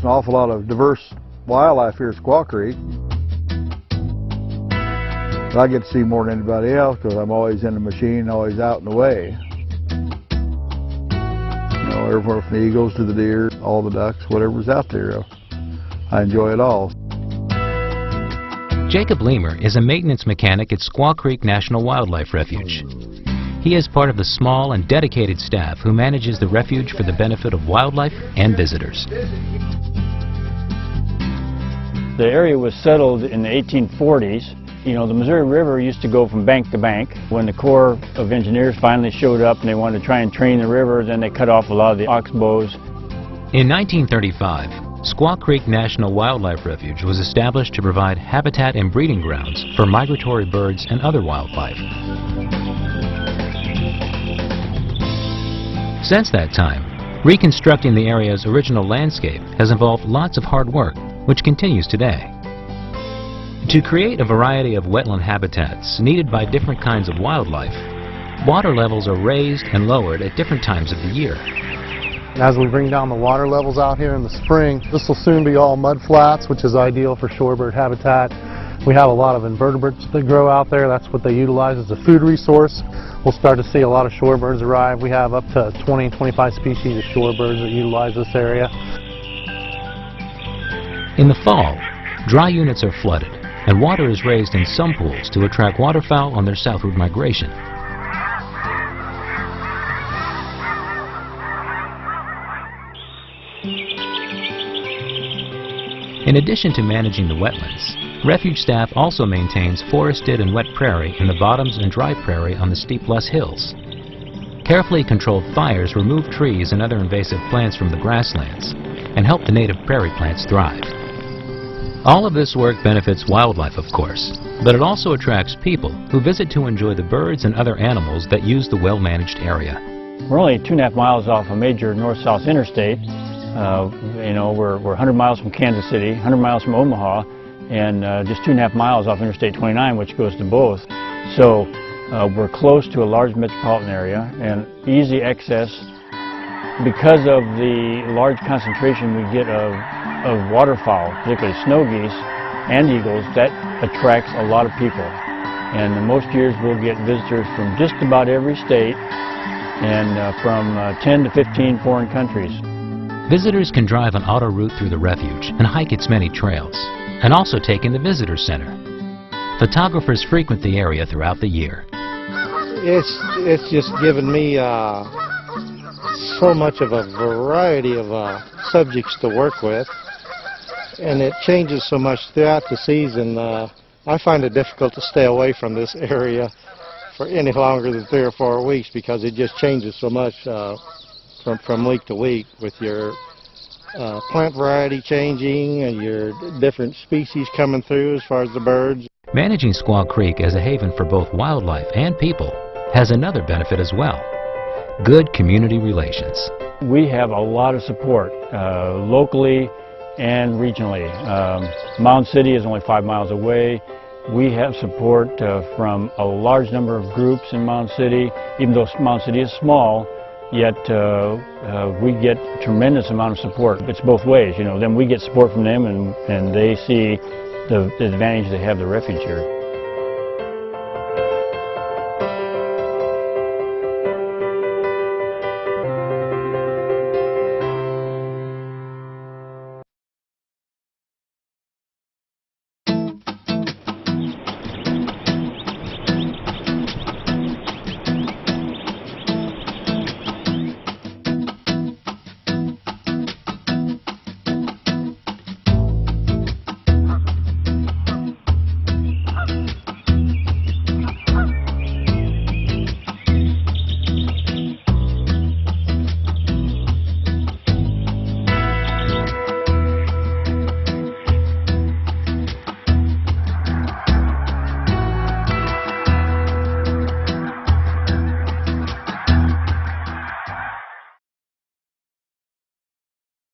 an awful lot of diverse wildlife here at Squaw Creek. I get to see more than anybody else because I'm always in the machine, always out in the way. You know, everywhere from the eagles to the deer, all the ducks, whatever's out there. I enjoy it all. Jacob Leamer is a maintenance mechanic at Squaw Creek National Wildlife Refuge. He is part of the small and dedicated staff who manages the refuge for the benefit of wildlife and visitors. The area was settled in the 1840s. You know, the Missouri River used to go from bank to bank. When the Corps of Engineers finally showed up and they wanted to try and train the river, then they cut off a lot of the oxbows. In 1935, Squaw Creek National Wildlife Refuge was established to provide habitat and breeding grounds for migratory birds and other wildlife. Since that time, reconstructing the area's original landscape has involved lots of hard work, which continues today. To create a variety of wetland habitats needed by different kinds of wildlife, water levels are raised and lowered at different times of the year. As we bring down the water levels out here in the spring, this will soon be all mud flats, which is ideal for shorebird habitat. We have a lot of invertebrates that grow out there. That's what they utilize as a food resource. We'll start to see a lot of shorebirds arrive. We have up to 20-25 species of shorebirds that utilize this area. In the fall, dry units are flooded, and water is raised in some pools to attract waterfowl on their southward migration. In addition to managing the wetlands, refuge staff also maintains forested and wet prairie in the bottoms and dry prairie on the steep Bluss Hills. Carefully controlled fires remove trees and other invasive plants from the grasslands and help the native prairie plants thrive. All of this work benefits wildlife, of course, but it also attracts people who visit to enjoy the birds and other animals that use the well-managed area. We're only 2.5 miles off a major north-south interstate. You know, we're 100 miles from Kansas City, 100 miles from Omaha, and just 2.5 miles off Interstate 29, which goes to both. So we're close to a large metropolitan area and easy access. Because of the large concentration we get of waterfowl, particularly snow geese and eagles, that attracts a lot of people. And most years we'll get visitors from just about every state and from 10 to 15 foreign countries. Visitors can drive an auto route through the refuge and hike its many trails, and also take in the visitor center. Photographers frequent the area throughout the year. It's just given me so much of a variety of subjects to work with, and it changes so much throughout the season. I find it difficult to stay away from this area for any longer than 3 or 4 weeks because it just changes so much from week to week with your plant variety changing and your different species coming through as far as the birds. Managing Squaw Creek as a haven for both wildlife and people has another benefit as well: good community relations. We have a lot of support locally and regionally. Mound City is only 5 miles away. We have support from a large number of groups in Mound City. Even though Mound City is small, yet we get a tremendous amount of support. It's both ways, you know. Then we get support from them, and they see the advantage they have the refuge here.